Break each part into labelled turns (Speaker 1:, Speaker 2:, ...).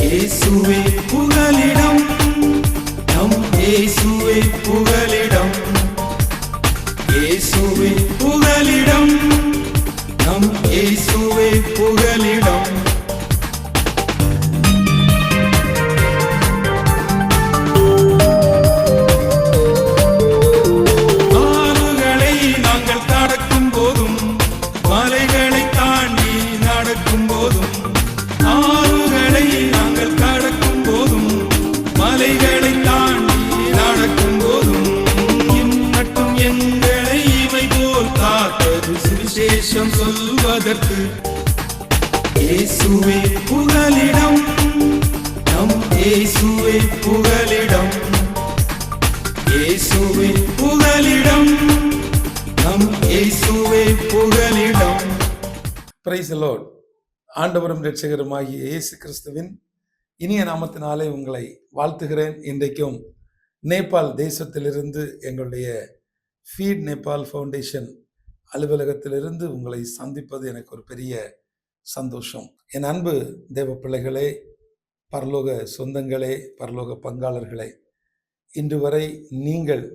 Speaker 1: இயேசுவே புகலிடம், நம் இயேசுவே புகலிடம். இயேசுவே புகலிடம், நம் இயேசுவே புகலிடம். ஆறுகளை நாங்கள் கடக்கும் போதும், மலைகளை தாண்டி நடக்கும் போதும், ஆறுகளை நாங்கள் கடக்கும் போதும், மலைகளை தாண்டி நடக்கும் போதும், இம்மட்டும் எங்களை இவை போல் காத்தது சுவிசேஷம் சொல்வதற்கு. இயேசுவே புகலிடம், நம் இயேசுவே புகலிடம். இயேசுவே புகலிடம், நம் இயேசுவே புகலிடம்.
Speaker 2: Praise the Lord. ஆண்டவரும் இரட்சகருமாகிய இயேசு கிறிஸ்துவின் இனிய நாமத்தினாலே உங்களை வாழ்த்துகிறேன். இன்றைக்கும் நேபாள் தேசத்திலிருந்து எங்களுடைய ஃபீட் நேபாள் ஃபவுண்டேஷன் அலுவலகத்திலிருந்து உங்களை சந்திப்பது எனக்கு ஒரு பெரிய சந்தோஷம். என் அன்பு தேவ பிள்ளைகளே, பரலோக சொந்தங்களே, பரலோக பங்காளர்களே, இன்று வரை நீங்கள்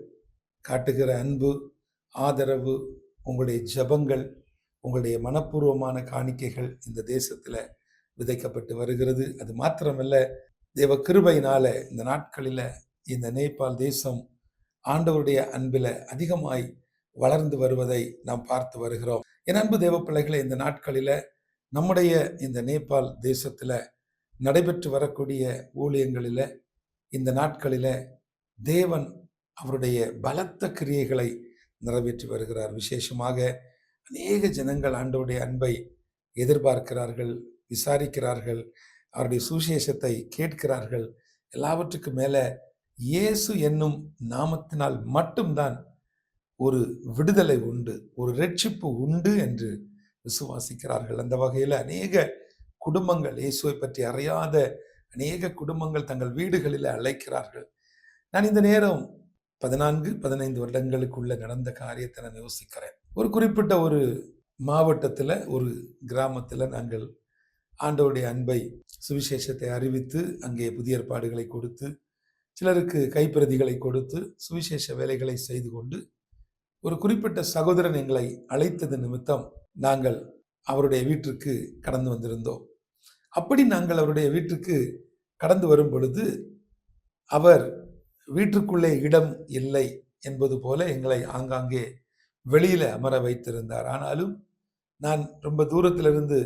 Speaker 2: காட்டுகிற அன்பு, ஆதரவு, உங்களுடைய ஜெபங்கள், உங்களுடைய மனப்பூர்வமான காணிக்கைகள் இந்த தேசத்தில் விதைக்கப்பட்டு வருகிறது. அது மாத்திரமல்ல, தேவ கிருபையினால இந்த நாட்களில் இந்த நேபாள் தேசம் ஆண்டவருடைய அன்பில் அதிகமாய் வளர்ந்து வருவதை நாம் பார்த்து வருகிறோம். என் அன்பு தேவ பிள்ளைகளை, இந்த நாட்களில் நம்முடைய இந்த நேபாள் தேசத்தில் நடைபெற்று வரக்கூடிய ஊழியங்களில் இந்த நாட்களில் தேவன் அவருடைய பலத்த கிரியைகளை நிறைவேற்றி வருகிறார். விசேஷமாக அநேக ஜனங்கள் ஆண்டவருடைய அன்பை எதிர்பார்க்கிறார்கள், விசாரிக்கிறார்கள், அவருடைய சுவிசேஷத்தை கேட்கிறார்கள். எல்லாவற்றுக்கும் மேலே இயேசு என்னும் நாமத்தினால் மட்டும்தான் ஒரு விடுதலை உண்டு, ஒரு இரட்சிப்பு உண்டு என்று விசுவாசிக்கிறார்கள். அந்த வகையில் அநேக குடும்பங்கள், இயேசுவை பற்றி அறியாத அநேக குடும்பங்கள் தங்கள் வீடுகளில் அழைக்கிறார்கள். நான் இந்த நேரம் 14-15 வருடங்களுக்குள்ள நடந்த காரியத்தை நான் யோசிக்கிறேன். ஒரு குறிப்பிட்ட ஒரு மாவட்டத்தில், ஒரு கிராமத்தில் நாங்கள் ஆண்டவருடைய அன்பை, சுவிசேஷத்தை அறிவித்து அங்கே புதிய ஏற்பாடுகளை கொடுத்து, சிலருக்கு கைப்பிரதிகளை கொடுத்து சுவிசேஷ வேலைகளை செய்து கொண்டு, ஒரு குறிப்பிட்ட சகோதரன் எங்களை அழைத்தது நிமித்தம் நாங்கள் அவருடைய வீட்டிற்கு கடந்து வந்திருந்தோம். அப்படி நாங்கள் அவருடைய வீட்டுக்கு கடந்து வரும் பொழுது அவர் வீட்டுக்குள்ளே இடம் இல்லை என்பது போல எங்களை ஆங்காங்கே வெளியில் அமர வைத்திருந்தார். ஆனாலும் நான் ரொம்ப தூரத்திலிருந்து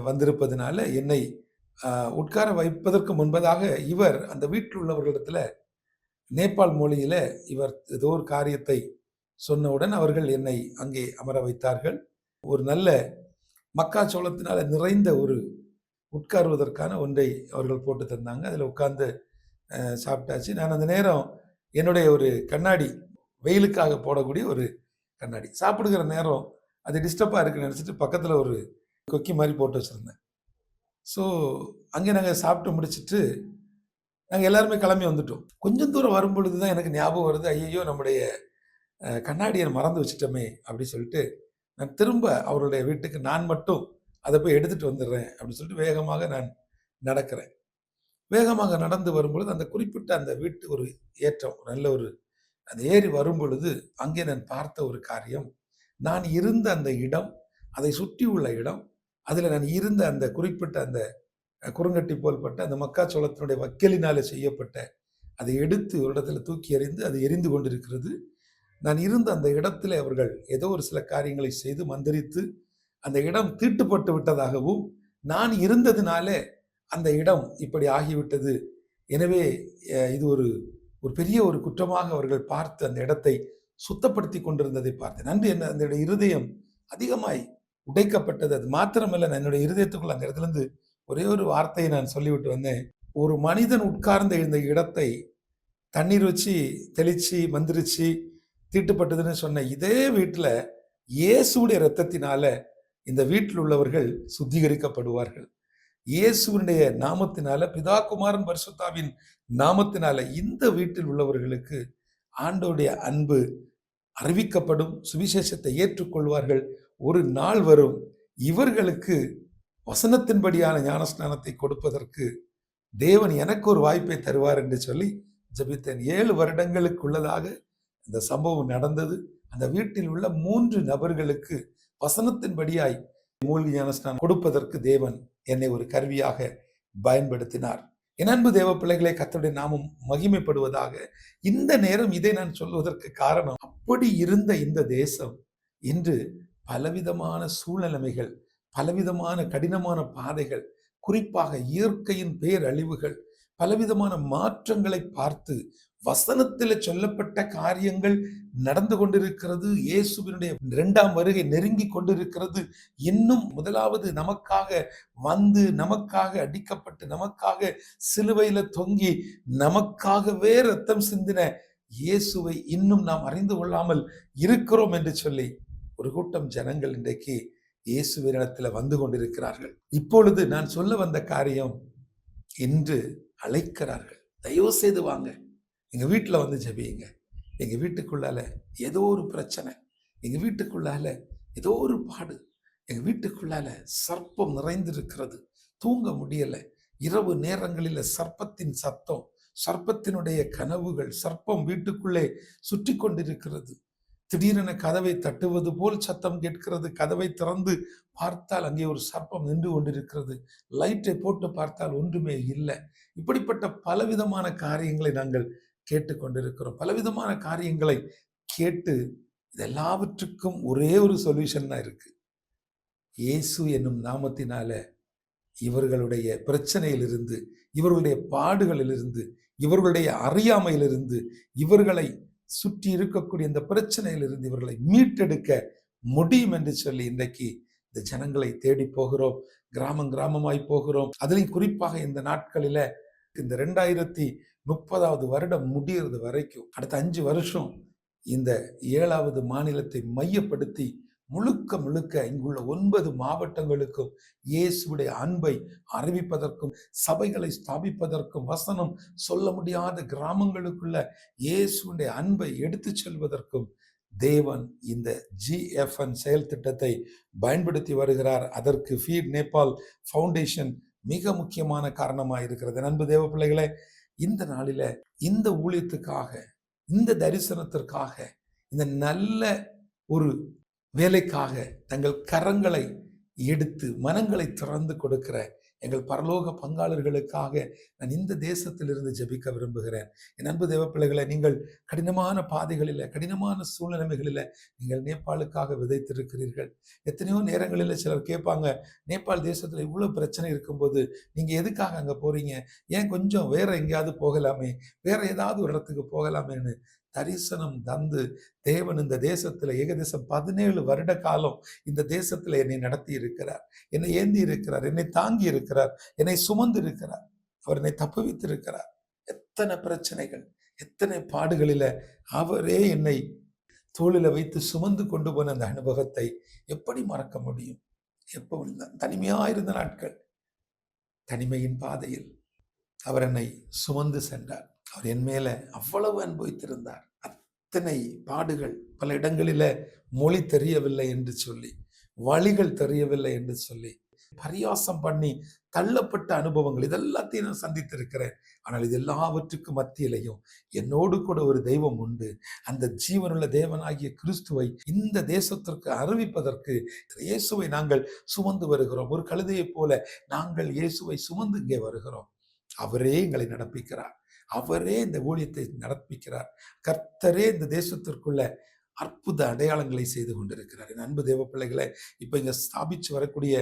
Speaker 2: வந்திருப்பதனால என்னை உட்கார வைப்பதற்கு முன்பதாக இவர் அந்த வீட்டில் உள்ளவர்களிடத்தில் நேபாள் மொழியில் இவர் ஏதோ ஒரு காரியத்தை சொன்னவுடன் அவர்கள் என்னை அங்கே அமர வைத்தார்கள். ஒரு நல்ல மக்காச்சோளத்தினால் நிறைந்த ஒரு உட்காருவதற்கான ஒன்றை அவர்கள் போட்டு தந்தாங்க. அதில் உட்கார்ந்து சாப்பிட்டாச்சு. நான் அந்த நேரம் என்னுடைய ஒரு கண்ணாடி, வெயிலுக்காக போடக்கூடிய ஒரு கண்ணாடி, சாப்பிடுகிற நேரம் அது டிஸ்டர்பாக இருக்குன்னு நினச்சிட்டு பக்கத்தில் ஒரு கொக்கி மாதிரி போட்டு வச்சுருந்தேன். ஸோ அங்கே நாங்கள் சாப்பிட்டு முடிச்சுட்டு நாங்கள் எல்லாருமே கிளம்பி வந்துட்டோம். கொஞ்சம் தூரம் வரும் பொழுது தான் எனக்கு ஞாபகம் வருது, ஐயோ நம்முடைய கண்ணாடியை மறந்து வச்சுட்டோமே அப்படின்னு சொல்லிட்டு நான் திரும்ப அவருடைய வீட்டுக்கு நான் மட்டும் அதை போய் எடுத்துகிட்டு வந்துடுறேன் அப்படின்னு சொல்லிட்டு வேகமாக நான் நடக்கிறேன். வேகமாக நடந்து வரும்பொழுது அந்த குறிப்பிட்ட அந்த வீட்டு ஒரு ஏற்றம், நல்ல ஒரு அந்த ஏறி வரும் பொழுது அங்கே நான் பார்த்த ஒரு காரியம், நான் இருந்த அந்த இடம், அதை சுற்றி உள்ள இடம், அதில் நான் இருந்த அந்த குறிப்பிட்ட அந்த குறுங்கட்டி போல்பட்ட அந்த மக்காச்சோளத்தினுடைய வக்கலினால செய்யப்பட்ட அதை எடுத்து ஒரு இடத்துல தூக்கி எறிந்து அது எரிந்து கொண்டிருக்கிறது. நான் இருந்த அந்த இடத்துல அவர்கள் ஏதோ ஒரு சில காரியங்களை செய்து மந்திரித்து அந்த இடம் தீட்டுப்பட்டு விட்டதாகவும், நான் இருந்ததுனாலே அந்த இடம் இப்படி ஆகிவிட்டது, எனவே இது ஒரு பெரிய ஒரு குற்றமாக அவர்கள் பார்த்து அந்த இடத்தை சுத்தப்படுத்தி கொண்டிருந்ததை பார்த்தேன். நன்றி, என்ன அந்த இருதயம் அதிகமாய் உடைக்கப்பட்டது. அது மாத்திரமல்ல, நான் என்னுடைய இருதயத்துக்குள்ள அந்த இடத்துலேருந்து ஒரே ஒரு வார்த்தையை நான் சொல்லிவிட்டு வந்தேன். ஒரு மனிதன் உட்கார்ந்த இந்த இடத்தை தண்ணீர் வச்சு தெளிச்சு மந்திரிச்சு தீட்டுப்பட்டதுன்னு சொன்ன இதே வீட்டில் இயேசுடைய இரத்தத்தினால இந்த வீட்டில் உள்ளவர்கள் சுத்திகரிக்கப்படுவார்கள். இயேசுடைய நாமத்தினால, பிதா குமாரன் பரிசுத்தாவின் நாமத்தினால இந்த வீட்டில் உள்ளவர்களுக்கு ஆண்டவருடைய அன்பு அறிவிக்கப்படும், சுவிசேஷத்தை ஏற்றுக்கொள்வார்கள். ஒரு நாள் வரும், இவர்களுக்கு வசனத்தின்படியான ஞானஸ்நானத்தை கொடுப்பதற்கு தேவன் எனக்கு ஒரு வாய்ப்பை தருவார் என்று சொல்லி ஜெபித்தேன். 7 வருடங்களுக்குள்ளதாக இந்த சம்பவம் நடந்தது. அந்த வீட்டில் உள்ள 3 நபர்களுக்கு வசனத்தின்படியாய் மூழ்கி ஞானஸ்நானம் கொடுப்பதற்கு தேவன் என்னை ஒரு கருவியாக பயன்படுத்தினார். என் அன்பு தேவ பிள்ளைகளே, கர்த்தருடைய நாமம் மகிமைப்படுவதாக. இந்த நேரம் இதை நான் சொல்வதற்கு காரணம், அப்படி இருந்த இந்த தேசம் இன்று பலவிதமான சூழ்நிலைமைகள், பலவிதமான கடினமான பாதைகள், குறிப்பாக இயற்கையின் பேரழிவுகள், பலவிதமான மாற்றங்களை பார்த்து வசனத்தில் சொல்லப்பட்ட காரியங்கள் நடந்து கொண்டிருக்கிறது. இயேசுவினுடைய 2ஆம் வருகை நெருங்கி கொண்டிருக்கிறது. இன்னும் முதலாவது நமக்காக வந்து, நமக்காக அடிக்கப்பட்டு, நமக்காக சிலுவையில தொங்கி, நமக்காகவே ரத்தம் சிந்தின இயேசுவை இன்னும் நாம் அறிந்து கொள்ளாமல் இருக்கிறோம் என்று சொல்லி ஒரு கூட்டம் ஜனங்கள் இன்றைக்கு இயேசுவினிடத்தில் வந்து கொண்டிருக்கிறார்கள். இப்பொழுது நான் சொல்ல வந்த காரியம், இன்று அழைக்கிறார்கள், தயவு செய்து வாங்க, எங்க வீட்டில் வந்து ஜெபியுங்க. எங்க வீட்டுக்குள்ளால ஏதோ ஒரு பிரச்சனை, எங்க வீட்டுக்குள்ளால ஏதோ ஒரு பாடு, எங்க வீட்டுக்குள்ளால சர்ப்பம் நிறைந்திருக்கிறது, தூங்க முடியல. இரவு நேரங்களில் சர்ப்பத்தின் சத்தம், சர்ப்பத்தினுடைய கனவுகள், சர்ப்பம் வீட்டுக்குள்ளே சுற்றி கொண்டிருக்கிறது. திடீரென கதவை தட்டுவது போல் சத்தம் கேட்கிறது. கதவை திறந்து பார்த்தால் அங்கே ஒரு சர்ப்பம் நின்று கொண்டிருக்கிறது. லைட்டை போட்டு பார்த்தால் ஒன்றுமே இல்லை. இப்படிப்பட்ட பலவிதமான காரியங்களை நாங்கள் கேட்டுக்கொண்டிருக்கிறோம். பலவிதமான காரியங்களை கேட்டு இதெல்லாவற்றுக்கும் ஒரே ஒரு சொல்யூஷன் தான் இருக்கு. இயேசு என்னும் நாமத்தினால இவர்களுடைய பிரச்சனையிலிருந்து, இவர்களுடைய பாடுகளிலிருந்து, இவர்களுடைய அறியாமையிலிருந்து, இவர்களை சுற்றி இருக்கக்கூடிய இந்த பிரச்சனையிலிருந்து இவர்களை மீட்டெடுக்க முடியும் என்று சொல்லி இன்றைக்கு இந்த ஜனங்களை தேடி போகிறோம். கிராமம் கிராமமாய் போகிறோம். அதிலும் குறிப்பாக இந்த நாட்களில இந்த 2030வது வருடம் முடிகிறது வரைக்கும், அடுத்த 5 வருஷம் இந்த 7வது மாநிலத்தை மையப்படுத்தி முழுக்க முழுக்க இங்குள்ள 9 மாவட்டங்களுக்கும் இயேசுடைய அன்பை அறிவிப்பதற்கும், சபைகளை ஸ்தாபிப்பதற்கும், வசனம் சொல்ல முடியாத கிராமங்களுக்குள்ள இயேசுடைய அன்பை எடுத்து செல்வதற்கும் தேவன் இந்த GFN செயல் திட்டத்தை பயன்படுத்தி வருகிறார். அதற்கு ஃபீட் நேபாள் ஃபவுண்டேஷன் மிக முக்கியமான காரணமாக இருக்கிறது. அன்பு தேவ பிள்ளைகளே, இந்த நாளில இந்த ஊழியத்துக்காக, இந்த தரிசனத்திற்காக, இந்த நல்ல ஒரு வேலைக்காக தங்கள் கரங்களை எடுத்து மனங்களை திறந்து கொடுக்கிற எங்கள் பரலோக பங்காளர்களுக்காக நான் இந்த தேசத்திலிருந்து ஜெபிக்க விரும்புகிறேன். என் அன்பு தேவ பிள்ளைகளை, நீங்கள் கடினமான பாதைகளில், கடினமான சூழ்நிலைகளில் நீங்கள் நேபாளுக்காக விதைத்திருக்கிறீர்கள். எத்தனையோ நேரங்களில் சிலர் கேட்பாங்க, நேபாள் தேசத்தில் இவ்வளோ பிரச்சனை இருக்கும்போது நீங்கள் எதுக்காக அங்கே போறீங்க, ஏன் கொஞ்சம் வேற எங்கேயாவது போகலாமே, வேற ஏதாவது ஒரு இடத்துக்கு போகலாமேன்னு தரிசனம் தந்து தேவன் இந்த தேசத்துல ஏகதேசம் 17 வருட காலம் இந்த தேசத்துல என்னை நடத்தி இருக்கிறார், என்னை ஏந்தி இருக்கிறார், என்னை தாங்கி இருக்கிறார், என்னை சுமந்து இருக்கிறார், அவர் என்னை தப்புவித்து இருக்கிறார். எத்தனை பிரச்சனைகள், எத்தனை பாடுகளில அவரே என்னை தோளில வைத்து சுமந்து கொண்டு போன அந்த அனுபவத்தை எப்படி மறக்க முடியும்? எப்போ தனிமையா இருந்த நாட்கள், தனிமையின் பாதையில் அவர் என்னை சுமந்து சென்றார். அவர் என் மேல அவ்வளவு அனுபவித்திருந்தார். அத்தனை பாடுகள், பல இடங்களில மொழி தெரியவில்லை என்று சொல்லி, வழிகள் தெரியவில்லை என்று சொல்லி, பரியாசம் பண்ணி தள்ளப்பட்ட அனுபவங்கள், இதெல்லாத்தையும் நான் சந்தித்திருக்கிறேன். ஆனால் இது எல்லாவற்றுக்கும் மத்தியிலையும் என்னோடு கூட ஒரு தெய்வம் உண்டு. அந்த ஜீவனுள்ள தேவனாகிய கிறிஸ்துவை இந்த தேசத்திற்கு அறிவிப்பதற்கு இயேசுவை நாங்கள் சுமந்து வருகிறோம். ஒரு கழுதையை போல நாங்கள் இயேசுவை சுமந்து இங்கே வருகிறோம். அவரே எங்களை நடப்பிக்கிறார், அவரே இந்த ஊழியத்தை நடப்பிக்கிறார். கர்த்தரே இந்த தேசத்திற்குள்ள அற்புத அடையாளங்களை செய்து கொண்டிருக்கிறார். என் அன்பு தேவ பிள்ளைகளை, இப்ப இங்க ஸ்தாபிச்சு வரக்கூடிய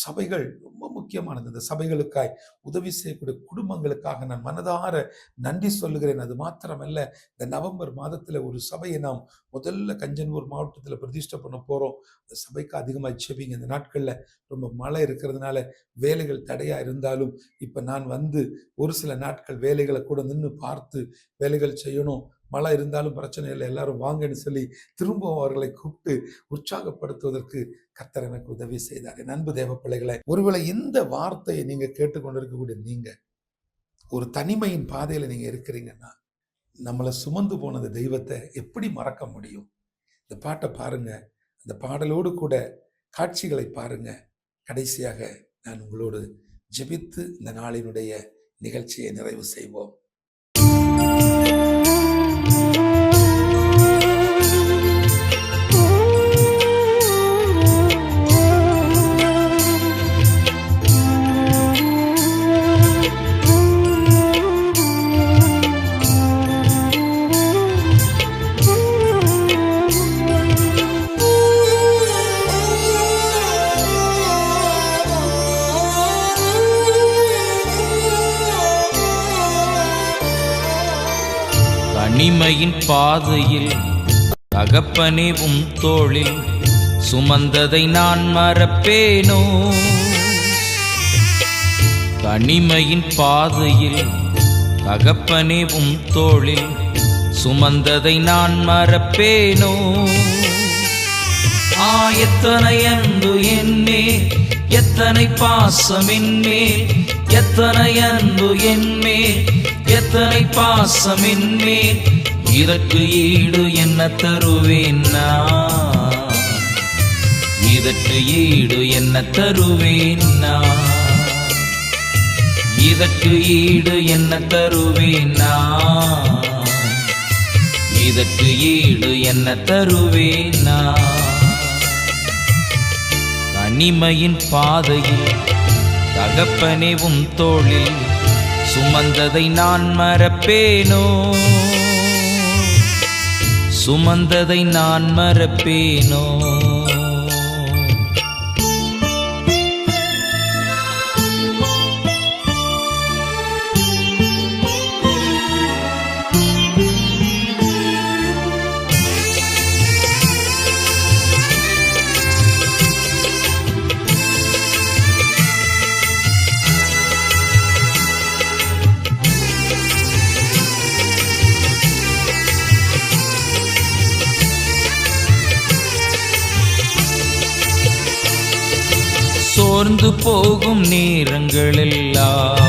Speaker 2: சபைகள் ரொம்ப முக்கியமானது. இந்த சபைகளுக்காய் உதவி செய்யக்கூடிய குடும்பங்களுக்காக நான் மனதார நன்றி சொல்லுகிறேன். அது மாத்திரமல்ல, இந்த நவம்பர் மாதத்துல ஒரு சபையை நாம் முதல்ல கஞ்சனூர் மாவட்டத்தில் பிரதிஷ்டை பண்ண போறோம். இந்த சபைக்கு அதிகமாக செபிங்க. இந்த நாட்கள்ல ரொம்ப மழை இருக்கிறதுனால வேலைகள் தடையா இருந்தாலும் இப்ப நான் வந்து ஒரு சில நாட்கள் வேலைகளை கூட நின்று பார்த்து வேலைகள் செய்யணும். மழை இருந்தாலும் பிரச்சனை இல்லை, எல்லாரும் வாங்கன்னு சொல்லி திரும்பவும் அவர்களை கூப்பிட்டு உற்சாகப்படுத்துவதற்கு கர்த்தர் எனக்கு உதவி செய்தார். என் அன்பு தேவ பிள்ளைகளை, ஒருவேளை இந்த வார்த்தையை நீங்க கேட்டுக்கொண்டிருக்கக்கூடிய நீங்க ஒரு தனிமையின் பாதையில நீங்க இருக்கிறீங்கன்னா, நம்மளை சுமந்து போன தெய்வத்தை எப்படி மறக்க முடியும்? இந்த பாட்டை பாருங்க, அந்த பாடலோடு கூட காட்சிகளை பாருங்க. கடைசியாக நான் உங்களோடு ஜெபித்து இந்த நாளினுடைய நிகழ்ச்சியை நிறைவு செய்வோம்.
Speaker 3: தனிமையின் பாதையில் தகப்பனே உம் தோளில் சுமந்ததை நான் மறப்பேனோ? தனிமையின் பாதையில் தகப்பனே உம் தோளில் சுமந்ததை நான் மறப்பேனோ? எத்தனை அன்பு என்மேல், எத்தனை பாசம் என்மேல், எத்தனை அன்பு என்மேல், எத்தனை பாசம் என்மேல், இதற்கு ஈடு என்ன தருவேன் நான்? இதற்கு ஈடு என்ன தருவேன் நான்? இதற்கு ஈடு என்ன தருவேன் நான்? இதற்கு ஈடு என்ன தருவேன் நான்? தனிமையின் பாதையில் தகப்பனே உம் தோளில் சுமந்ததை நான் மறப்பேனோ? சுமந்ததை நான் மறப்பேனோ? சோர்ந்து போகும் நேரங்களெல்லாம்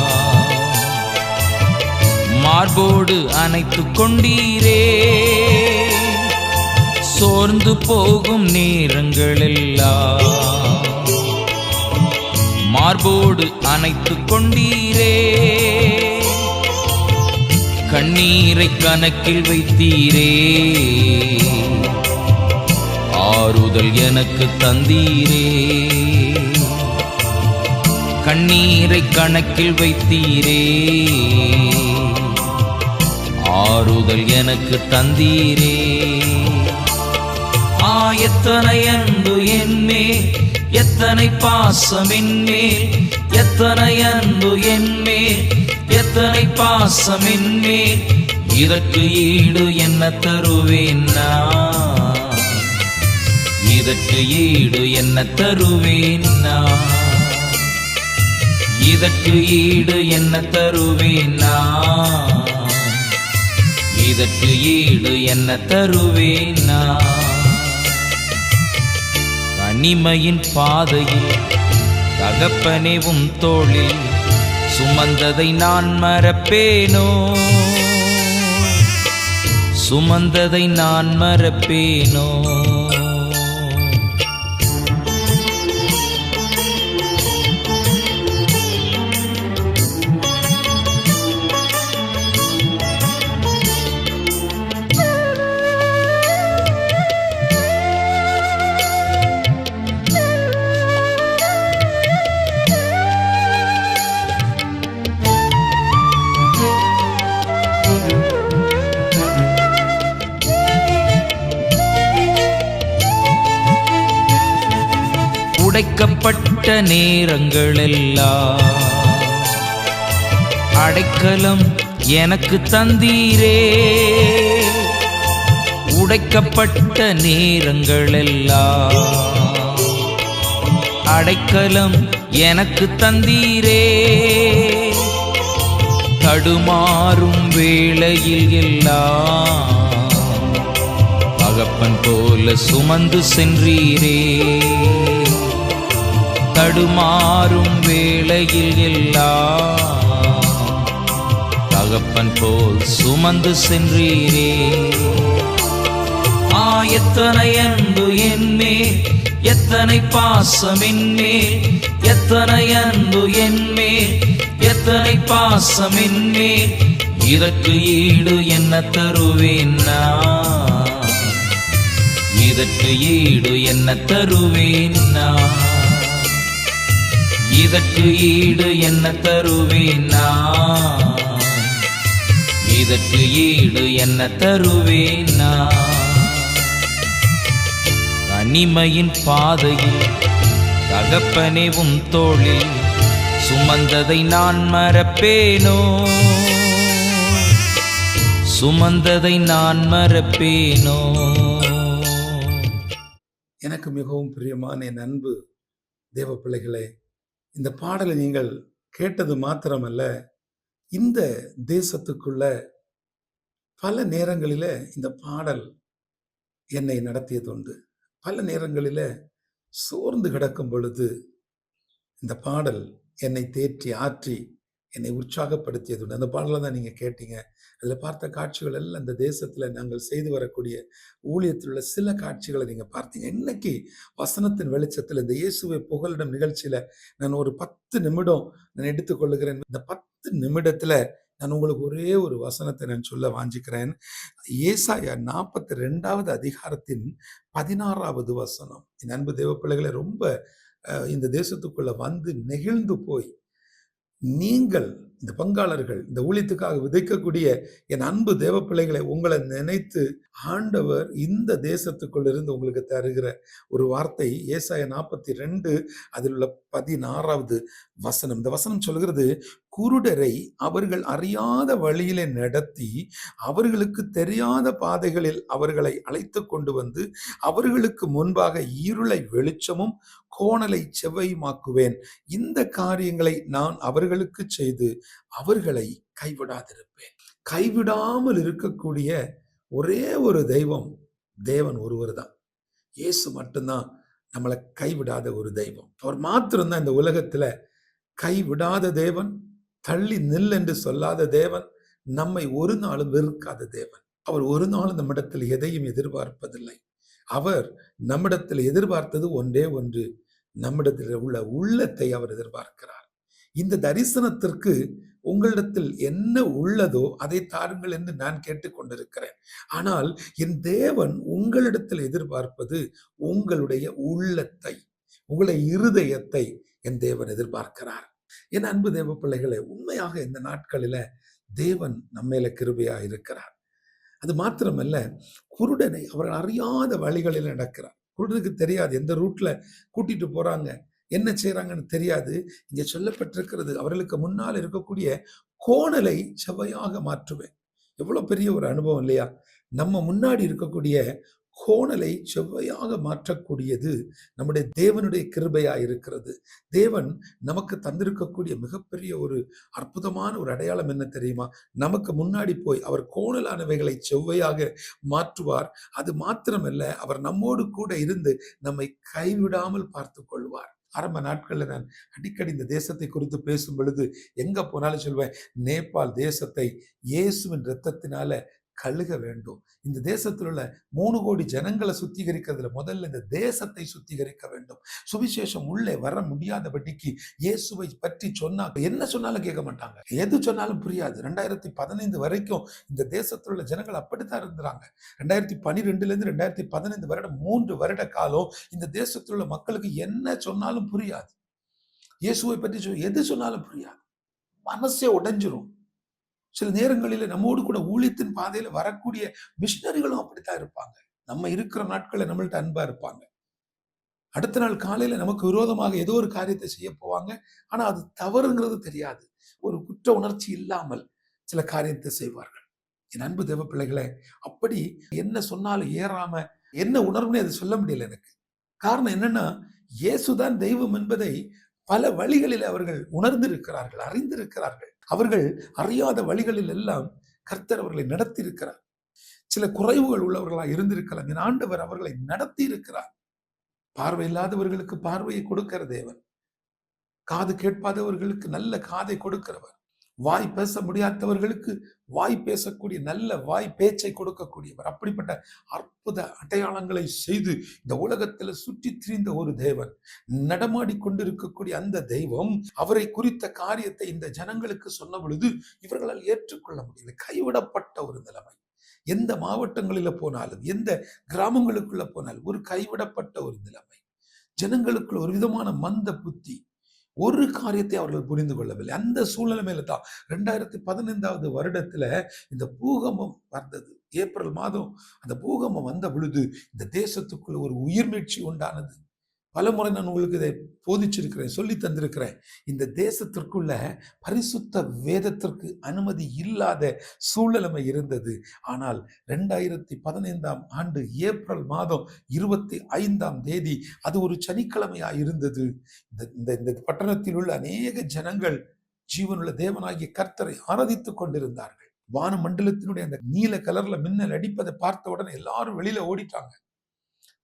Speaker 3: மார்போடு அணைத்துக் கொண்டீரே. சோர்ந்து போகும் நேரங்களெல்லாம் மார்போடு அணைத்துக் கொண்டீரே. கண்ணீரை கணக்கில் வைத்தீரே, ஆறுதல் எனக்கு தந்தீரே. கண்ணீரை கணக்கில் வைத்தீரே, ஆறுதல் எனக்கு தந்தீரே. எத்தனை அன்பு என்மேல், எத்தனை பாசம் என்மேல், எத்தனை அன்பு என்மேல், எத்தனை பாசம் என்மேல், இதற்கு ஈடு என்ன தருவேன் நான்? இதற்கு ஈடு என்ன தருவேன் நான்? இதற்கு ஈடு என்ன தருவேன் நான்? இதற்கு ஈடு என்ன தருவேன் நான்? தனிமையின் பாதையில் தகப்பனே உம் தோளில் சுமந்ததை நான் மறப்பேனோ? சுமந்ததை நான் மறப்பேனோ? உடைக்கப்பட்ட நேரங்களெல்லாம் அடைக்கலம் எனக்கு தந்தீரே. உடைக்கப்பட்ட நேரங்களெல்லாம் அடைக்கலம் எனக்கு தந்தீரே. தடுமாறும் வேளையில் எல்லாம் தகப்பன் போல சுமந்து சென்றீரே. தடுமாறும் வேளையில் எல்லாம் தகப்பன் போல் சுமந்து சென்றீரே. எத்தனை அன்பு என்மேல், எத்தனை பாசம் என்மேல், எத்தனை அன்பு என்மேல், எத்தனை பாசம் என்மேல், இதற்கு ஈடு என்ன தருவேன் நான், இதற்கு ஈடு என்ன தருவேன் நான், இதற்கு ஈடு என்ன தருவேன் நான், இதற்கு ஈடு என்ன தருவேன் நான். தனிமையின் பாதையில் தகப்பனே உம் தோளில் சுமந்ததை நான் மறப்பேனோ, சுமந்ததை நான் மறப்பேனோ.
Speaker 2: எனக்கு மிகவும் பிரியமான என் அன்பு தேவ பிள்ளைகளே, இந்த பாடலை நீங்கள் கேட்டது மாத்திரமல்ல, இந்த தேசத்துக்குள்ள பல நேரங்களில இந்த பாடல் என்னை நடத்தியது உண்டு. பல நேரங்களில சோர்ந்து கிடக்கும் பொழுது இந்த பாடல் என்னை தேற்றி ஆற்றி என்னை உற்சாகப்படுத்தியது உண்டு. அந்த பாடலை தான் நீங்க கேட்டீங்க. அதுல பார்த்த காட்சிகள் எல்லாம் இந்த தேசத்துல நாங்கள் செய்து வரக்கூடிய ஊழியத்தில் உள்ள சில காட்சிகளை நீங்க பார்த்தீங்க. இன்னைக்கு வசனத்தின் வெளிச்சத்தில் இந்த இயேசுவை புகலிடம் நிகழ்ச்சியில நான் ஒரு 10 நிமிடம் நான் எடுத்துக்கொள்ளுகிறேன். இந்த 10 நிமிடத்துல நான் உங்களுக்கு ஒரே ஒரு வசனத்தை நான் சொல்ல வாஞ்சிக்கிறேன். ஏசாயா 42வது அதிகாரத்தின் 16வது வசனம். என் அன்பு தேவ பிள்ளைகளை, ரொம்ப இந்த தேசத்துக்குள்ள வந்து நெகிழ்ந்து போய் நீங்கள் இந்த பங்காளர்கள் இந்த ஊழியத்துக்காக விதைக்கக்கூடிய என் அன்பு தேவ பிள்ளைகளை, உங்களை நினைத்து ஆண்டவர் இந்த தேசத்துக்குள்ள இருந்து உங்களுக்கு தருகிற ஒரு வார்த்தை ஏசாயா 42 அதில் உள்ள 16வது வசனம். இந்த வசனம் சொல்கிறது, குருடரை அவர்கள் அறியாத வழியிலே நடத்தி அவர்களுக்கு தெரியாத பாதைகளில் அவர்களை அழைத்து கொண்டு வந்து அவர்களுக்கு முன்பாக இருளை வெளிச்சமும் கோணலை செவ்வையுமாக்குவேன். இந்த காரியங்களை நான் அவர்களுக்கு செய்து அவர்களை கைவிடாதிருப்பேன். கைவிடாமல் இருக்கக்கூடிய ஒரே ஒரு தேவன் ஒருவர் தான். இயேசு மட்டும்தான் நம்மளை கைவிடாத ஒரு தெய்வம். அவர் மாத்திரம்தான் இந்த உலகத்துல கைவிடாத தேவன், தள்ளி நில் என்று சொல்லாத தேவன், நம்மை ஒரு நாளும் வெறுக்காத தேவன். அவர் ஒரு நாளும் நம்மிடத்தில் எதையும் எதிர்பார்ப்பதில்லை. அவர் நம்மிடத்தில் எதிர்பார்த்தது ஒன்றே ஒன்று, நம்மிடத்தில் உள்ள உள்ளத்தை அவர் எதிர்பார்க்கிறார். இந்த தரிசனத்திற்கு உங்களிடத்தில் என்ன உள்ளதோ அதை தாருங்கள் என்று நான் கேட்டுக்கொண்டிருக்கிறேன். ஆனால் என் தேவன் உங்களிடத்தில் எதிர்பார்ப்பது உங்களுடைய உள்ளத்தை, உங்களுடைய இருதயத்தை என் தேவன் எதிர்பார்க்கிறார். என் அன்பு தேவ பிள்ளைகளை, உண்மையாக இந்த நாட்களில தேவன் நம்மேல கிருபையா இருக்கிறார். அது மாத்திரமல்ல, குருடனை அவர்கள் அறியாத வழிகளில் நடக்கிறார். குருடனுக்கு தெரியாது எந்த ரூட்ல கூட்டிட்டு போறாங்க, என்ன செய்யறாங்கன்னு தெரியாது. இங்க சொல்லப்பட்டிருக்கிறது, அவர்களுக்கு முன்னால் இருக்கக்கூடிய கோணலை செவ்வையாக மாற்றுவேன். எவ்வளவு பெரிய ஒரு அனுபவம் இல்லையா? நம்ம முன்னாடி இருக்கக்கூடிய கோணலை செவ்வையாக மாற்றக்கூடியது நம்முடைய தேவனுடைய கிருபையா இருக்கிறது. தேவன் நமக்கு தந்திருக்கக்கூடிய மிகப்பெரிய ஒரு அற்புதமான ஒரு அடையாளம் என்ன தெரியுமா? நமக்கு முன்னாடி போய் அவர் கோணலானவைகளை செவ்வையாக மாற்றுவார். அது மாத்திரமல்ல, அவர் நம்மோடு கூட இருந்து நம்மை கைவிடாமல் பார்த்து கொள்வார். ஆரம்ப நாட்கள்ல நான் அடிக்கடி இந்த தேசத்தை குறித்து பேசும் பொழுது எங்க போனாலும் சொல்வேன், நேபாள் தேசத்தை இயேசுவின் இரத்தத்தினால கழுக வேண்டும். இந்த தேசத்தில் உள்ள 3 கோடி ஜனங்களை சுத்திகரிக்கிறதுல முதல்ல இந்த தேசத்தை சுத்திகரிக்க வேண்டும். சுவிசேஷம் உள்ளே வர முடியாதபடிக்கு இயேசுவை பற்றி சொன்னா என்ன சொன்னாலும் கேட்க மாட்டாங்க, எது சொன்னாலும் புரியாது. 2015 வரைக்கும் இந்த தேசத்தில் உள்ள ஜனங்கள் அப்படித்தான் இருந்தாங்க. 2012 இருந்து 2015 வருடம் 3 வருட காலம் இந்த தேசத்தில் உள்ள மக்களுக்கு என்ன சொன்னாலும் புரியாது. இயேசுவை பற்றி எது சொன்னாலும் புரியாது, மனசே உடைஞ்சிரும். சில நேரங்களில் நம்மோடு கூட ஊழியத்தின் பாதையில வரக்கூடிய மிஷனரிகளும் அப்படித்தான் இருப்பாங்க. நம்ம இருக்கிற நாட்கள்ல நம்மள்ட்ட அன்பா இருப்பாங்க. அடுத்த நாள் காலையில நமக்கு விரோதமாக ஏதோ ஒரு காரியத்தை செய்ய போவாங்க. ஆனா அது தவறுங்கிறது தெரியாது. ஒரு குற்ற உணர்ச்சி இல்லாமல் சில காரியத்தை செய்வார்கள். என் அன்பு தேவ பிள்ளைகளே, அப்படி என்ன சொன்னாலும் ஏறாம என்ன உணர்வுன்னு அதை சொல்ல முடியல எனக்கு. காரணம் என்னன்னா, இயேசுதான் தெய்வம் என்பதை பல வழிகளில் அவர்கள் உணர்ந்திருக்கிறார்கள், அறிந்திருக்கிறார்கள். அவர்கள் அறியாத வழிகளில் எல்லாம் கர்த்தர் அவர்களை நடத்தி இருக்கிறார். சில குறைவுகள் உள்ளவர்களாக இருந்திருக்கலாம். என் ஆண்டவர் அவர்களை நடத்தி இருக்கிறார். பார்வை இல்லாதவர்களுக்கு பார்வையை கொடுக்கிற தேவன், காது கேட்பாதவர்களுக்கு நல்ல காதை கொடுக்கிறவர், வாய் பேச முடியாதவர்களுக்கு வாய் பேசக்கூடிய நல்ல வாய் பேச்சை கொடுக்கக்கூடியவர். அப்படிப்பட்ட அற்புத அடையாளங்களை செய்து இந்த உலகத்துல சுற்றி திரிந்த ஒரு தேவன், நடமாடி கொண்டிருக்கக்கூடிய அந்த தெய்வம் அவரை குறித்த காரியத்தை இந்த ஜனங்களுக்கு சொன்ன பொழுது இவர்களால் ஏற்றுக்கொள்ள முடியல. கைவிடப்பட்ட ஒரு நிலைமை. எந்த மாவட்டங்களில போனாலும், எந்த கிராமங்களுக்குள்ள போனாலும் ஒரு கைவிடப்பட்ட ஒரு நிலைமை. ஜனங்களுக்குள்ள ஒரு விதமான மந்த புத்தி. ஒரு காரியத்தை அவர்கள் புரிந்து கொள்ளவில்லை. அந்த சூழ்நிலையில தான் 2015 வருடத்துல இந்த பூகம்பம் வந்தது. ஏப்ரல் மாதம் அந்த பூகம்பம் வந்த பொழுது இந்த தேசத்துக்குள்ள ஒரு உயிர்மீழ்ச்சி உண்டானது. பலமுறை நான் உங்களுக்கு இதை போதிச்சிருக்கிறேன், சொல்லி தந்திருக்கிறேன். இந்த தேசத்திற்குள்ள பரிசுத்த வேதத்திற்கு அனுமதி இல்லாத சூழ்நிலைமை இருந்தது. ஆனால் 2015 ஏப்ரல் மாதம் 25 அது ஒரு சனிக்கிழமையா இருந்தது. இந்த பட்டணத்தில் உள்ள அநேக ஜனங்கள் ஜீவனுள்ள தேவனாகிய கர்த்தரை ஆராதித்துக் கொண்டிருந்தார்கள். வான மண்டலத்தினுடைய அந்த நீல கலர்ல மின்னல் அடிப்பதை பார்த்த உடனே எல்லாரும் வெளியில ஓடிட்டாங்க.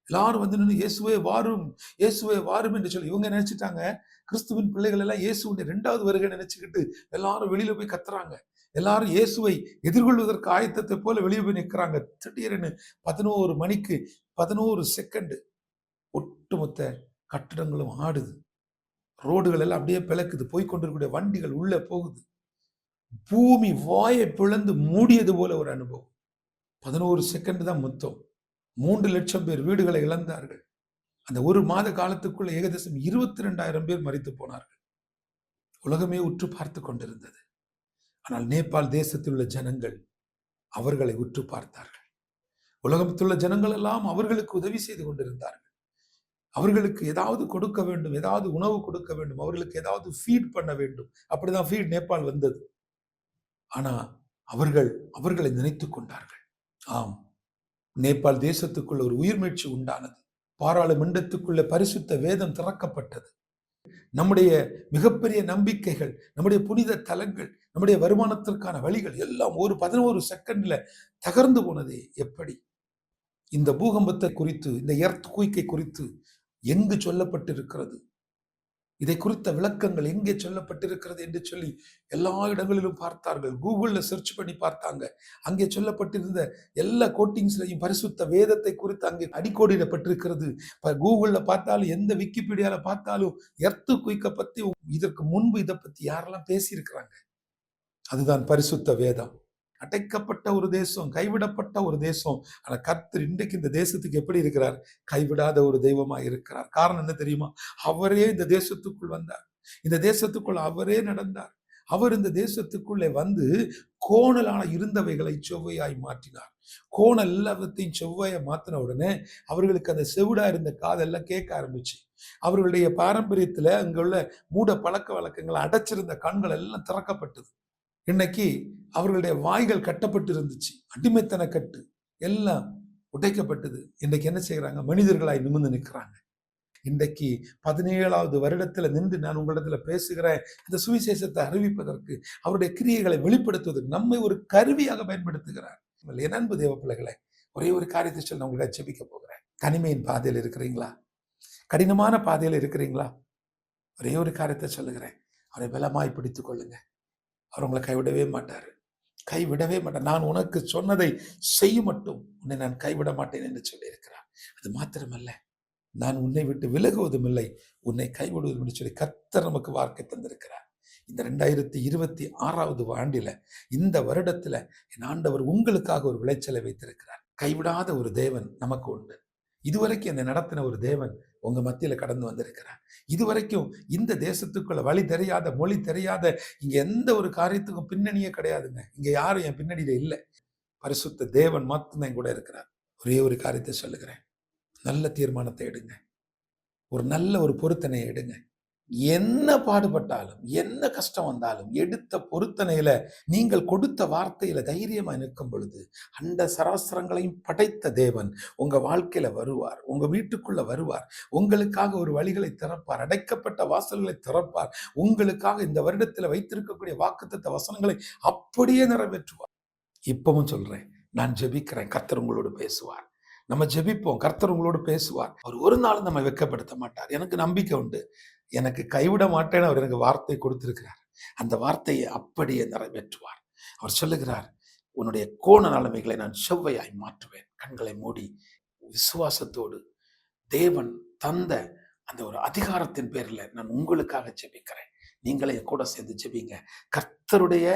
Speaker 2: எல்லாரும் வந்து நின்று இயேசுவே வாரும், இயேசுவே வாரும் என்று சொல்லி இவங்க நினைச்சிட்டாங்க கிறிஸ்துவின் பிள்ளைகள் எல்லாம் இயேசுடைய 2வது வருகை நினைச்சுக்கிட்டு எல்லாரும் வெளியில போய் கத்துறாங்க. எல்லாரும் இயேசுவை எதிர்கொள்வதற்கு ஆயத்தத்தை போல வெளியே போய் நிற்கிறாங்க. திடீரென 11 மணிக்கு 11 செகண்ட் ஒட்டுமொத்த கட்டடங்களும் ஆடுது. ரோடுகள் எல்லாம் அப்படியே பிளக்குது. போய்கொண்டிருக்கக்கூடிய வண்டிகள் உள்ள போகுது. பூமி வாயை பிளந்து மூடியது போல ஒரு அனுபவம். 11 செகண்ட் தான் மொத்தம். 3 லட்சம் பேர் வீடுகளை இழந்தார்கள். அந்த ஒரு மாத காலத்துக்குள்ள ஏகதேசம் 22,000 பேர் மரித்து போனார்கள். உலகமே உற்று பார்த்து கொண்டிருந்தது. ஆனால் நேபாள் தேசத்தில் உள்ள ஜனங்கள் அவர்களை உற்று பார்த்தார்கள். உலகத்தில் உள்ள ஜனங்கள் எல்லாம் அவர்களுக்கு உதவி செய்து கொண்டிருந்தார்கள். அவர்களுக்கு ஏதாவது கொடுக்க வேண்டும், ஏதாவது உணவு கொடுக்க வேண்டும், அவர்களுக்கு ஏதாவது ஃபீட் பண்ண வேண்டும். அப்படிதான் ஃபீட் நேபாள் வந்தது. ஆனா அவர்களை நினைத்துக் கொண்டார்கள். ஆம், நேபாள் தேசத்துக்குள்ள ஒரு உயிர்மீழ்ச்சி உண்டானது. பாராளுமன்றத்துக்குள்ள பரிசுத்த வேதம் திறக்கப்பட்டது. நம்முடைய மிகப்பெரிய நம்பிக்கைகள், நம்முடைய புனித தலங்கள், நம்முடைய வருமானத்திற்கான வழிகள் எல்லாம் ஒரு 11 செகண்ட்ல தகர்ந்து போனதே எப்படி? இந்த பூகம்பத்தை குறித்து, இந்த எர்த்குயிக்கை குறித்து எங்கு சொல்லப்பட்டிருக்கிறது, இதை குறித்த விளக்கங்கள் எங்கே சொல்லப்பட்டிருக்கிறது என்று சொல்லி எல்லா இடங்களிலும் பார்த்தார்கள். கூகுள்ல சர்ச் பண்ணி பார்த்தாங்க. அங்கே சொல்லப்பட்டிருந்த எல்லா கோட்டிங்ஸ்லையும் பரிசுத்த வேதத்தை குறித்து அங்கே அடிக்கோடிடப்பட்டிருக்கிறது. கூகுள்ல பார்த்தாலும், எந்த விக்கிபீடியால பார்த்தாலும் எர்த்குயிக்கை பத்தி, இதற்கு முன்பு இதை பத்தி யாரெல்லாம் பேசியிருக்கிறாங்க. அதுதான் பரிசுத்த வேதம். அடைக்கப்பட்ட ஒரு தேசம், கைவிடப்பட்ட ஒரு தேசம். ஆனா கர்த்தர் இன்றைக்கு இந்த தேசத்துக்கு எப்படி இருக்கிறார்? கைவிடாத ஒரு தெய்வமா இருக்கிறார். காரணம் என்ன தெரியுமா? அவரே இந்த தேசத்துக்குள் வந்தார். இந்த தேசத்துக்குள் அவரே நடந்தார். அவர் இந்த தேசத்துக்குள்ளே வந்து கோணலான இருந்தவைகளை செவ்வையாய் மாற்றினார். கோணல் எல்லாத்தையும் செவ்வாயை மாத்தின உடனே அவர்களுக்கு அந்த செவிடா இருந்த காதெல்லாம் கேட்க ஆரம்பிச்சு. அவர்களுடைய பாரம்பரியத்துல அங்குள்ள மூட பழக்க வழக்கங்கள் அடைச்சிருந்த கண்கள் எல்லாம் திறக்கப்பட்டது. இன்னைக்கு அவர்களுடைய வாய்கள் கட்டப்பட்டு இருந்துச்சு. அடிமைத்தன கட்டு எல்லாம் உடைக்கப்பட்டது. இன்னைக்கு என்ன செய்யறாங்க? மனிதர்களாய் நிமிர்ந்து நிற்கிறாங்க. இன்றைக்கு 17வது வருடத்துல நின்று நான் உங்களிடத்துல பேசுகிறேன். இந்த சுவிசேஷத்தை அறிவிப்பதற்கு, அவருடைய கிரியைகளை வெளிப்படுத்துவதற்கு நம்மை ஒரு கருவியாக பயன்படுத்துகிறார். என் அன்பு தேவ பிள்ளைகளை, ஒரே ஒரு காரியத்தை சொல்லி நான் உங்களுக்கு ஜெபிக்க போகிறேன். தனிமையின் பாதையில் இருக்கிறீங்களா? கடினமான பாதையில் இருக்கிறீங்களா? ஒரே ஒரு காரியத்தை சொல்லுகிறேன். அவரை பலமாய் பிடித்துக் கொள்ளுங்க. அவர் உங்களை கைவிடவே மாட்டார். கைவிடவே மாட்டார். நான் உனக்கு சொன்னதை செய்ய மட்டும் உன்னை நான் கைவிட மாட்டேன் என்று சொல்லியிருக்கிறார். அது மாத்திரமல்ல, நான் உன்னை விட்டு விலகுவதும் இல்லை, உன்னை கைவிடுவதும் என்று சொல்லி கர்த்தர் நமக்கு வார்த்தை தந்திருக்கிறார். இந்த 2026வது ஆண்டில, இந்த வருடத்துல என் ஆண்டவர் உங்களுக்காக ஒரு விளைச்சலை வைத்திருக்கிறார். கைவிடாத ஒரு தேவன் நமக்கு உண்டு. இதுவரைக்கும் என்னை நடத்தின ஒரு தேவன் உங்க மத்தியில கடந்து வந்திருக்கிறார். இதுவரைக்கும் இந்த தேசத்துக்குள்ள வழி தெரியாத, மொழி தெரியாத, இங்க எந்த ஒரு காரியத்துக்கும் பின்னணியே கிடையாதுங்க. இங்க யாரும் என் பின்னணியில இல்லை. பரிசுத்த தேவன் மட்டும்தான் கூட இருக்கிறார். ஒரே ஒரு காரியத்தை சொல்லுகிறேன். நல்ல தீர்மானத்தை எடுங்க. ஒரு நல்ல ஒரு பொருத்தனையை எடுங்க. என்ன பாடுபட்டாலும், என்ன கஷ்டம் வந்தாலும், எடுத்த பொருத்தனையில, நீங்கள் கொடுத்த வார்த்தையில தைரியமா நிற்கும் பொழுது, அண்ட சராசரங்களையும் படைத்த தேவன் உங்க வாழ்க்கையில வருவார். உங்க வீட்டுக்குள்ள வருவார். உங்களுக்காக ஒரு வழிகளை திறப்பார். அடைக்கப்பட்ட வாசல்களை திறப்பார். உங்களுக்காக இந்த வருடத்துல வைத்திருக்கக்கூடிய வாக்குத்தத்த வசனங்களை அப்படியே நிறைவேற்றுவார். இப்பவும் சொல்றேன், நான் ஜெபிக்கிறேன், கர்த்தர் உங்களோடு பேசுவார். நம்ம ஜெபிப்போம், கர்த்தர் உங்களோடு பேசுவார். அவர் ஒரு நாள் நம்ம வெட்கப்படுத்த மாட்டார். எனக்கு நம்பிக்கை உண்டு. எனக்கு கைவிட மாட்டேன்னு அவர் எனக்கு வார்த்தை கொடுத்திருக்கிறார். அந்த வார்த்தையை அப்படியே நிறைவேற்றுவார். அவர் சொல்லுகிறார், உன்னுடைய கோண நிலைமைகளை நான் செவ்வையாய் மாற்றுவேன். கண்களை மூடி விசுவாசத்தோடு தேவன் தந்த அந்த ஒரு அதிகாரத்தின் பேர்ல நான் உங்களுக்காக ஜெபிக்கிறேன். நீங்களே கூட சேர்ந்து ஜெபிங்க. கர்த்தருடைய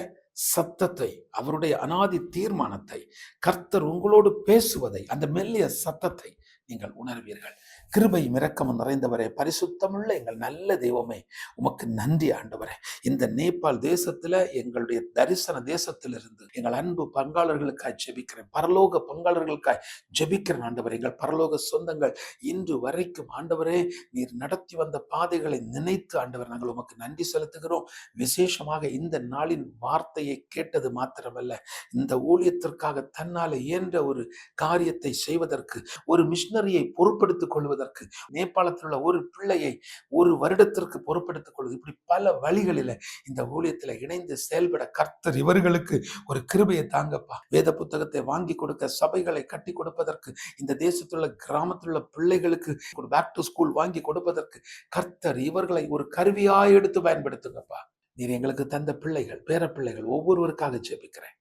Speaker 2: சத்தத்தை, அவருடைய அனாதி தீர்மானத்தை, கர்த்தர் உங்களோடு பேசுவதை, அந்த மெல்லிய சத்தத்தை நீங்கள் உணர்வீர்கள். கிருபையும் இரக்கமும் நிறைந்தவரே, பரிசுத்தமுள்ள எங்கள் நல்ல தெய்வமே, உமக்கு நன்றி ஆண்டவரே. இந்த நேபாள் தேசத்துல, எங்களுடைய தரிசன தேசத்திலிருந்து எங்கள் அன்பு பங்காளர்களுக்காய் ஜெபிக்கிறேன், பரலோக பங்காளர்களுக்காய் ஜெபிக்கிறேன் ஆண்டவரே. எங்கள் பரலோக சொந்தங்கள் இன்று வரைக்கும் ஆண்டவரே நீர் நடத்தி வந்த பாதைகளை நினைத்து ஆண்டவர் நாங்கள் உமக்கு நன்றி செலுத்துகிறோம். விசேஷமாக இந்த நாளின் வார்த்தையை கேட்டது மாத்திரமல்ல, இந்த ஊழியத்திற்காக தன்னால இயன்ற ஒரு காரியத்தை செய்வதற்கு, ஒரு மிஷனரியை பொறுப்படுத்திக் கொள்வதற்கு, நேபாளத்தில் உள்ள ஒரு பிள்ளையை ஒரு வருடத்திற்கு பொறுப்படுத்திக் கொள்வது, இப்படி பல வழிகளில இந்த ஊழியத்தில் இணைந்து செயல்பட கர்த்தர் இவர்களுக்கு ஒரு கிருபையை தாங்கப்பா. வேத புத்தகத்தை வாங்கி கொடுக்க, சபைகளை கட்டி கொடுப்பதற்கு, இந்த தேசத்தில் உள்ள கிராமத்தில் உள்ள பிள்ளைகளுக்கு பேக் டு ஸ்கூல் வாங்கி கொடுப்பதற்கு கர்த்தர் இவர்களை ஒரு கருவியாய் எடுத்து பயன்படுத்துங்கப்பா. நீர் எங்களுக்கு தந்த பிள்ளைகள், பேர பிள்ளைகள் ஒவ்வொருவருக்காக ஜெபிக்கிறேன்.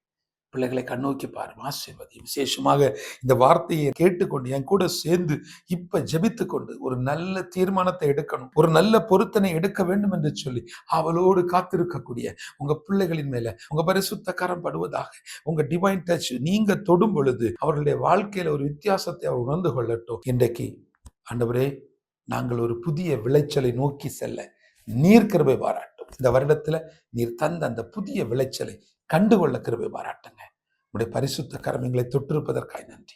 Speaker 2: பிள்ளைகளை கண்ணோக்கி பாரும், ஆசீர்வதி. விசேஷமாக இந்த வார்த்தையை கேட்டுக்கொண்டு என் கூட சேர்ந்து இப்ப ஜெபித்து கொண்டு ஒரு நல்ல தீர்மானத்தை எடுக்கணும், ஒரு நல்ல பொருத்தனை எடுக்க வேண்டும் என்று சொல்லி அவளோடு காத்திருக்கக்கூடிய உங்க பிள்ளைகளின் மேல உங்க பரிசுத்த கரம் படுவதாக. உங்க டிவைன் டச் நீங்க தொடும் பொழுது அவர்களுடைய வாழ்க்கையில ஒரு வித்தியாசத்தை அவர் உணர்ந்து கொள்ளட்டும். இன்றைக்கு ஆண்டவரே, நாங்கள் ஒரு புதிய விளைச்சலை நோக்கி செல்ல நீர் கிருபை பாராட்டும். இந்த வருடத்துல நீர் தந்த அந்த புதிய விளைச்சலை கண்டுகொள்ள கிருபை பாராட்டுங்க. உடைய பரிசுத்த கரம் எங்களை தொட்டிருப்பதற்காய் நன்றி.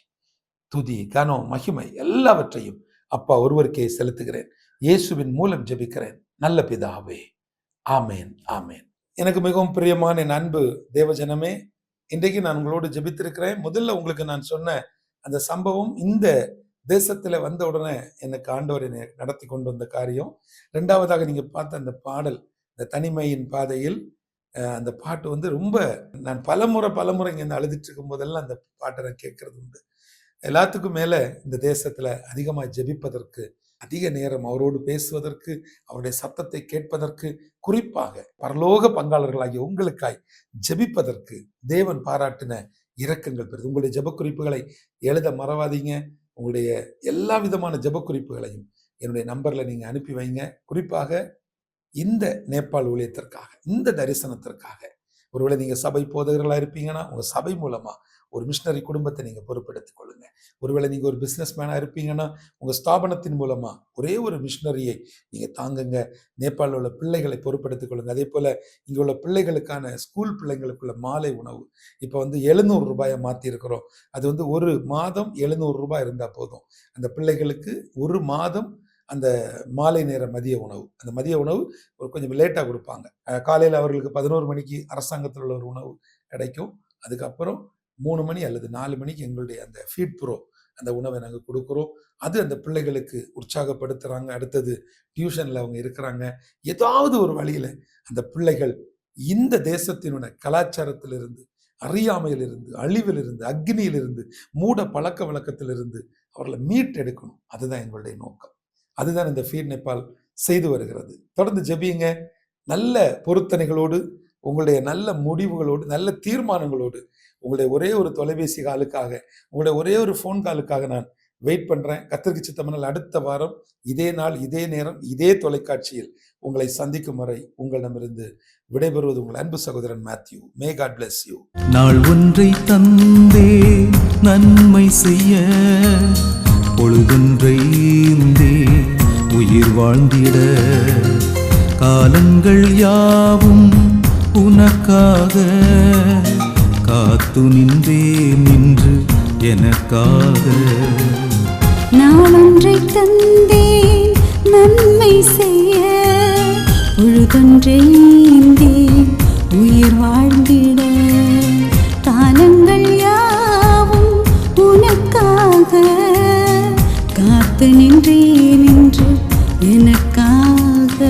Speaker 2: துதி, கனம், மகிமை எல்லாவற்றையும் அப்பா ஒருவருக்கே செலுத்துகிறேன். இயேசுவின் மூலம் ஜெபிக்கிறேன் நல்ல பிதாவே, ஆமேன், ஆமேன். எனக்கு மிகவும் பிரியமான என் அன்பு தேவஜனமே, இன்றைக்கு நான் உங்களோடு ஜெபித்திருக்கிறேன். முதல்ல உங்களுக்கு நான் சொன்ன அந்த சம்பவம், இந்த தேசத்துல வந்த உடனே எனக்கு ஆண்டவர் என்னை நடத்தி கொண்டு வந்த காரியம். ரெண்டாவதாக நீங்க பார்த்த அந்த பாடல், இந்த தனிமையின் பாதையில், அந்த பாட்டு ரொம்ப நான் பலமுறை இங்க அழுதுட்டு இருக்கும் போதெல்லாம் அந்த பாட்டை நான் கேட்கறது உண்டு. எல்லாத்துக்கும் மேல இந்த தேசத்துல அதிகமாக ஜெபிப்பதற்கு, அதிக நேரம் அவரோடு பேசுவதற்கு, அவருடைய சத்தத்தை கேட்பதற்கு, குறிப்பாக பரலோக பங்காளர்களாகிய உங்களுக்காய் ஜெபிப்பதற்கு தேவன் பாராட்டின இரக்கங்கள் பெறுது. உங்களுடைய ஜெப குறிப்புகளை எழுத மறவாதீங்க. உங்களுடைய எல்லா விதமான ஜெப குறிப்புகளையும் என்னுடைய நம்பர்ல நீங்க அனுப்பி வைங்க. குறிப்பாக இந்த நேபாள் ஊழியத்திற்காக, இந்த தரிசனத்திற்காக, ஒருவேளை நீங்க சபை போதகர்களா இருப்பீங்கன்னா உங்க சபை மூலமா ஒரு மிஷனரி குடும்பத்தை நீங்க பொறுப்பெடுத்துக் கொள்ளுங்க. ஒருவேளை நீங்க ஒரு பிசினஸ் மேனா இருப்பீங்கன்னா உங்க ஸ்தாபனத்தின் மூலமா ஒரே ஒரு மிஷனரியை நீங்க தாங்குங்க. நேபாளில் உள்ள பிள்ளைகளை பொறுப்பெடுத்துக் கொள்ளுங்க. அதே போல இங்க உள்ள பிள்ளைகளுக்கான ஸ்கூல் பிள்ளைங்களுக்குள்ள மாலை உணவு இப்ப 700 ரூபாயை மாத்தி இருக்கிறோம். அது ஒரு மாதம் 700 ரூபாய் இருந்தா போதும். அந்த பிள்ளைகளுக்கு ஒரு மாதம் அந்த மாலை நேர மதிய உணவு, அந்த மதிய உணவு கொஞ்சம் லேட்டாக கொடுப்பாங்க. காலையில் அவர்களுக்கு 11 மணிக்கு அரசாங்கத்தில் உள்ள ஒரு உணவு கிடைக்கும். அதுக்கப்புறம் 3 மணி அல்லது 4 மணிக்கு எங்களுடைய அந்த ஃபீட் ப்ரோ அந்த உணவை நாங்கள் கொடுக்குறோம். அது அந்த பிள்ளைகளுக்கு உற்சாகப்படுத்துறாங்க. அடுத்தது டியூஷன்ல அவங்க இருக்கிறாங்க. ஏதாவது ஒரு வழியில அந்த பிள்ளைகள் இந்த தேசத்தினுடைய கலாச்சாரத்திலிருந்து, அறியாமையிலிருந்து, அழிவிலிருந்து, அக்னியிலிருந்து, மூட பழக்க வழக்கத்திலிருந்து அவர்களை மீட்டெடுக்கணும். அதுதான் எங்களுடைய நோக்கம். அதுதான் இந்த ஃபீட் நேபாள் செய்து வருகிறது. தொடர்ந்து ஜெபியுங்க. நல்ல பொருத்தனைகளோடு, உங்களுடைய நல்ல முடிவுகளோடு, நல்ல தீர்மானங்களோடு, உங்களுடைய ஒரே ஒரு தொலைபேசி காலுக்காக, உங்களுடைய ஒரே ஒரு ஃபோன் காலுக்காக நான் வெயிட் பண்றேன். கர்த்தருக்கு சித்தமானால் அடுத்த வாரம் இதே நாள், இதே நேரம், இதே தொலைக்காட்சியில் உங்களை சந்திக்கும் வரை உங்களிடமிருந்து விடைபெறுவது உங்கள் அன்பு சகோதரன் Matthew. May God bless you.
Speaker 1: நாள் ஒன்றை தந்தே நன்மை செய்ய, பொழுதொன்றை உயிர் வாழ்ந்திட, காலங்கள் யாவும் உனக்காக காத்து நின்று எனக்காக.
Speaker 4: நாளொன்றை தந்தே நன்மை செய்ய, பொழுதொன்றை உயிர் வாழ்ந்திட, காலங்கள் யாவும் உனக்காக காத்து நின்று எனக்காக.